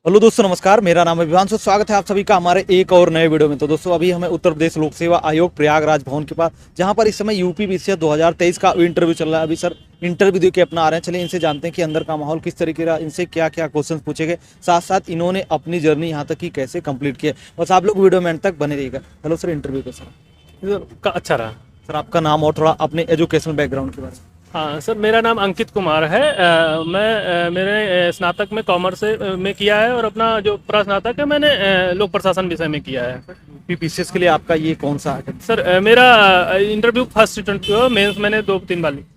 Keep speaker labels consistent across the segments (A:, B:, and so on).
A: Hello दोस्तों, नमस्कार। मेरा नाम है विवांशु। स्वागत है आप सभी का हमारे एक और नए वीडियो में। तो दोस्तों, अभी हमें उत्तर प्रदेश लोक सेवा आयोग प्रयागराज भवन के पास, जहां पर इस समय यूपी बीसीएस 2023 का इंटरव्यू चल रहा है। अभी सर इंटरव्यू दे के अपना आ रहे हैं। चलिए इनसे जानते हैं कि अंदर का माहौल किस तरीके का, इनसे क्या क्या क्वेश्चन पूछे गए, साथ साथ इन्होंने अपनी जर्नी यहाँ तक की कैसे कंप्लीट की है। बस आप लोग वीडियो में एंड तक बने रहिएगा। हेलो सर, इंटरव्यू का सर।
B: अच्छा रहा।
A: सर आपका नाम और थोड़ा अपने एजुकेशनल बैकग्राउंड के बारे में।
B: हाँ सर, मेरा नाम अंकित कुमार है। मैंने स्नातक में कॉमर्स में किया है और अपना जो प्रस्नातक है मैंने लोक प्रशासन विषय में किया है।
A: यूपी बीसीएस के लिए आपका ये कौन सा है?
B: सर मेरा इंटरव्यू फर्स्ट अटेम्प्ट हुआ, मेंस मैंने 2-3 बार लिखा।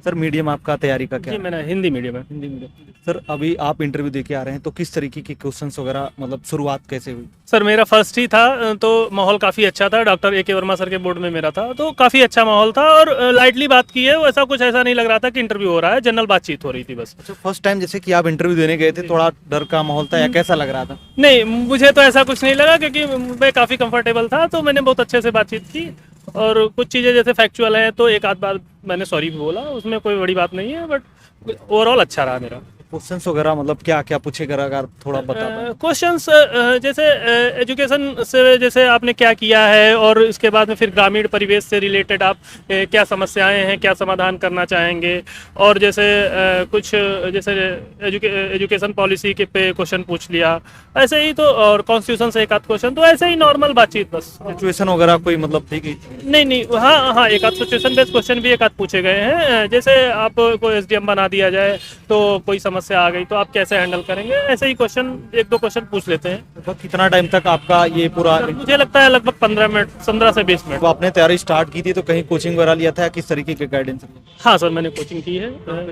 A: सर मीडियम आपका तैयारी का क्या
B: जी
A: है?
B: मैंने हिंदी मीडियम है।
A: हिंदी मीडियम। सर अभी आप इंटरव्यू दे के आ रहे हैं, तो किस तरीके के क्वेश्चंस वगैरह, मतलब शुरुआत कैसे हुई?
B: सर मेरा फर्स्ट ही था तो माहौल काफ़ी अच्छा था। डॉक्टर ए के वर्मा सर के बोर्ड में मेरा था तो काफ़ी अच्छा माहौल था और लाइटली बात की है। वैसा कुछ ऐसा नहीं लग रहा था कि इंटरव्यू हो रहा है, जनरल बातचीत हो रही थी बस।
A: अच्छा, फर्स्ट टाइम जैसे कि आप इंटरव्यू देने गए थे, थोड़ा डर का माहौल था या कैसा लग रहा था?
B: नहीं, मुझे तो ऐसा कुछ नहीं लगा क्योंकि मैं काफ़ी कंफर्टेबल था, तो मैंने बहुत अच्छे से बातचीत की। और कुछ चीज़ें जैसे फैक्चुअल हैं तो एक आध बार मैंने सॉरी भी बोला, उसमें कोई बड़ी बात नहीं है, बट ओवरऑल अच्छा रहा मेरा।
A: क्वेश्चंस वगैरह मतलब क्या क्या पूछेगा, अगर थोड़ा बता पाएं।
B: क्वेश्चंस जैसे एजुकेशन से जैसे आपने क्या किया है और इसके बाद में फिर ग्रामीण परिवेश से रिलेटेड आप क्या समस्याएं हैं, क्या समाधान करना चाहेंगे। और जैसे कुछ जैसे एजुकेशन पॉलिसी के पे क्वेश्चन पूछ लिया ऐसे ही, तो और कॉन्स्टिट्यूशन से एक आध क्वेश्चन, तो ऐसे ही नॉर्मल बातचीत बस।
A: सिचुएशन वगैरह कोई मतलब थी कि?
B: नहीं, हाँ हाँ, एक आध सिचुएशन बेस्ड क्वेश्चन भी एक आध पूछे गए हैं। जैसे आपको एसडीएम बना दिया जाए तो कोई समस्या आ गई तो आप कैसे हैंडल करेंगे, ऐसे ही क्वेश्चन एक दो क्वेश्चन पूछ लेते हैं।
A: लगभग कितना टाइम तक आपका ये पूरा?
B: मुझे लगता है लगभग 15 मिनट, 15 से 20 मिनट।
A: तो आपने तैयारी स्टार्ट की थी तो कहीं कोचिंग वगैरह लिया था या किस तरीके के गाइडेंस?
B: हाँ सर, मैंने कोचिंग की है।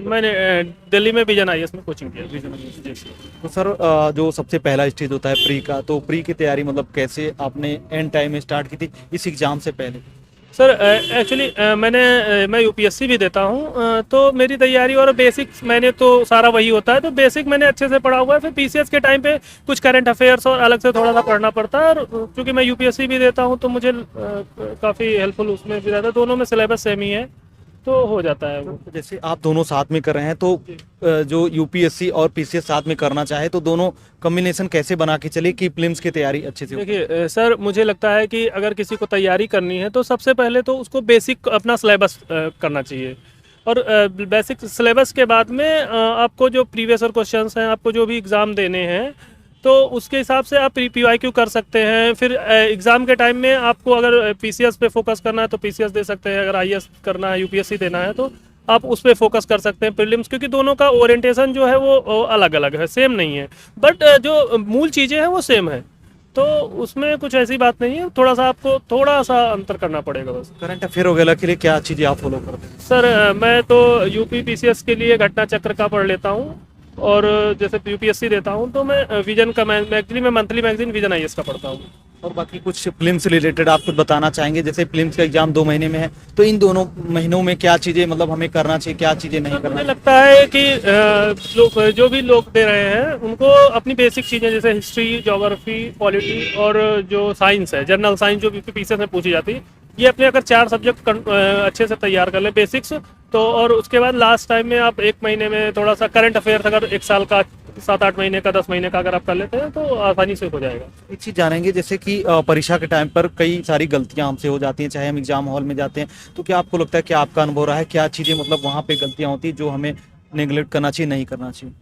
B: मैंने दिल्ली में विजन आईएएस में कोचिंग की है।
A: तो सर जो सबसे पहला स्टेज होता है प्री का, तो प्री की तैयारी मतलब कैसे आपने एंड टाइम में स्टार्ट की थी इस एग्जाम से पहले?
B: सर एक्चुअली मैं यूपीएससी भी देता हूँ, तो मेरी तैयारी और बेसिक मैंने तो सारा वही होता है, तो बेसिक मैंने अच्छे से पढ़ा हुआ है। फिर पीसीएस के टाइम पे कुछ करंट अफेयर्स और अलग से थोड़ा सा पढ़ना पड़ता है। और क्योंकि मैं यूपीएससी भी देता हूँ तो मुझे काफ़ी हेल्पफुल उसमें भी रहता है। दोनों में सिलेबस सेम ही है तो हो जाता है वो।
A: तो जैसे आप दोनों साथ में कर रहे हैं, तो जो यूपीएससी और पीसीएस साथ में करना चाहे तो दोनों कॉम्बिनेशन कैसे बना के चले कि प्रीलिम्स की तैयारी अच्छे से हो?
B: देखिए सर, मुझे लगता है कि अगर किसी को तैयारी करनी है तो सबसे पहले तो उसको बेसिक अपना सिलेबस करना चाहिए। और बेसिक सिलेबस के बाद में आपको जो प्रीवियस और क्वेश्चंस हैं, आपको जो भी एग्ज़ाम देने हैं, तो उसके हिसाब से आप पीवाईक्यू कर सकते हैं। फिर एग्ज़ाम के टाइम में आपको अगर पीसीएस पे फोकस करना है तो पीसीएस दे सकते हैं, अगर आईएएस करना है, यूपीएससी देना है तो आप उस पर फोकस कर सकते हैं प्रीलिम्स, क्योंकि दोनों का ओरिएंटेशन जो है वो अलग अलग है, सेम नहीं है। बट जो मूल चीज़ें हैं वो सेम है, तो उसमें कुछ ऐसी बात नहीं है। थोड़ा सा आपको थोड़ा सा अंतर करना पड़ेगा बस।
A: करंट अफेयर वगैरह के लिए क्या चीज़ें आप फॉलो करते हैं?
B: सर मैं तो यूपी पीसीएस के लिए घटना चक्र का पढ़ लेता हूँ, और जैसे यूपीएससी देता हूँ तो मैं विजन का एक्चुअली मैं मंथली मैगजीन विजन आईएएस का पढ़ता हूँ।
A: और बाकी कुछ प्रीलिम्स से रिलेटेड आप कुछ बताना चाहेंगे? जैसे प्रीलिम्स का एग्जाम 2 महीने में है, तो इन दोनों महीनों में क्या चीज़ें मतलब हमें करना चाहिए, क्या चीज़ें नहीं करना
B: मुझे
A: चाहिए?
B: लगता है कि जो भी लोग दे रहे हैं उनको अपनी बेसिक चीज़ें जैसे हिस्ट्री, ज्योग्राफी, पॉलिटी और जो साइंस है, जनरल साइंस जो पीसीएस में पूछी जाती है, ये अपने अगर 4 सब्जेक्ट अच्छे से तैयार कर ले बेसिक्स, तो और उसके बाद लास्ट टाइम में आप 1 महीने में थोड़ा सा करंट अफेयर्स, अगर 1 साल का, 7-8 महीने का, 10 महीने का अगर आप कर लेते हैं तो आसानी से हो जाएगा।
A: एक चीज़ जानेंगे, जैसे कि परीक्षा के टाइम पर कई सारी गलतियां हमसे हो जाती हैं, चाहे हम एग्जाम हॉल में जाते हैं, तो क्या आपको लगता है कि आपका अनुभव रहा है क्या चीज़ें मतलब वहाँ पे गलतियां होती हैं जो हमें नेगलेक्ट करना चाहिए, नहीं करना चाहिए?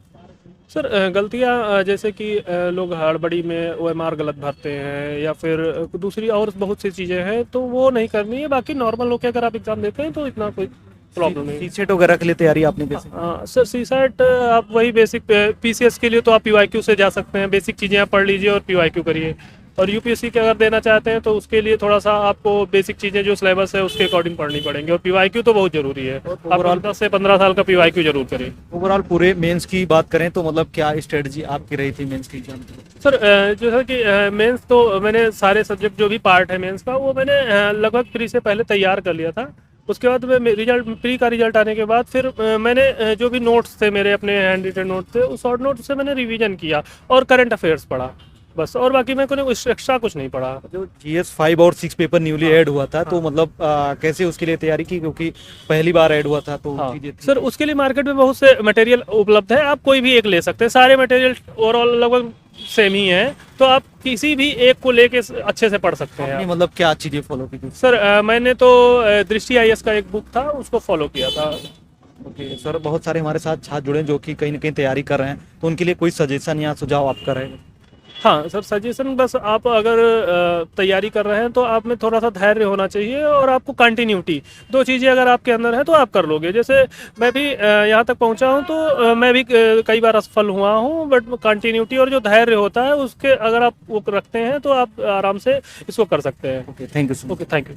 B: सर गलतियाँ जैसे कि लोग हड़बड़ी में ओएमआर गलत भरते हैं, या फिर दूसरी और बहुत सी चीज़ें हैं, तो वो नहीं करनी है। बाकी नॉर्मल लोग के अगर आप एग्ज़ाम देते हैं तो इतना कोई प्रॉब्लम नहीं है।
A: सीसेट वगैरह के लिए तैयारी आपने कैसे?
B: हाँ सर, सीसेट आप वही बेसिक, पीसीएस के लिए तो आप पीवाईक्यू से जा सकते हैं, बेसिक चीज़ें आप पढ़ लीजिए और पीवाईक्यू करिए। और यूपीएससी के अगर देना चाहते हैं तो उसके लिए थोड़ा सा आपको बेसिक चीज़ें जो सिलेबस है उसके अकॉर्डिंग पढ़नी पड़ेंगी, और पीवाईक्यू तो बहुत ज़रूरी है। आप 10 से 15 साल का पीवाईक्यू जरूर करें।
A: ओवरऑल पूरे मेंस की बात करें तो मतलब क्या स्ट्रेटजी आपकी रही थी मेंस की एग्जाम की?
B: सर जैसा कि मेंस तो मैंने सारे सब्जेक्ट जो भी पार्ट है मेंस का वो मैंने लगभग प्री से पहले तैयार कर लिया था। उसके बाद में रिजल्ट, प्री का रिजल्ट आने के बाद फिर मैंने जो भी नोट्स थे मेरे, अपने हैंड रिटन नोट थे, उस शॉर्ट नोट से मैंने रिवीजन किया और करंट अफेयर्स पढ़ा। बस, और बाकी मैं कोई एक्स्ट्रा कुछ नहीं पढ़ा।
A: जो GS5 और 6 पेपर न्यूली ऐड हुआ था, तो मतलब कैसे उसके लिए तैयारी की, क्योंकि पहली बार ऐड हुआ था तो
B: हाँ
A: चीजें थी।
B: सर, उसके लिए मार्केट में बहुत से मटेरियल उपलब्ध है, आप कोई भी एक ले सकते हैं, सारे मटेरियल ओवरऑल लगभग सेम ही है, तो आप किसी भी एक को लेके अच्छे से पढ़ सकते हैं
A: आपने
B: आप।
A: मतलब क्या चीजें फॉलो की थी?
B: सर मैंने तो दृष्टि IAS का एक बुक था, उसको फॉलो किया था।
A: ओके सर, बहुत सारे हमारे साथ छात्र जुड़े हैं जो कि कहीं ना कहीं तैयारी कर रहे हैं, तो उनके लिए कोई सजेशन या सुझाव आपका रहेगा?
B: हाँ सर, सजेशन बस, आप अगर तैयारी कर रहे हैं तो आप में थोड़ा सा धैर्य होना चाहिए, और आपको कंटिन्यूटी, दो चीज़ें अगर आपके अंदर है तो आप कर लोगे। जैसे मैं भी यहाँ तक पहुँचा हूँ, तो मैं भी कई बार असफल हुआ हूँ, बट कंटिन्यूटी और जो धैर्य होता है उसके अगर आप वो रखते हैं तो आप आराम से इसको कर सकते हैं।
A: Okay, thank you so much.
B: Okay, thank you.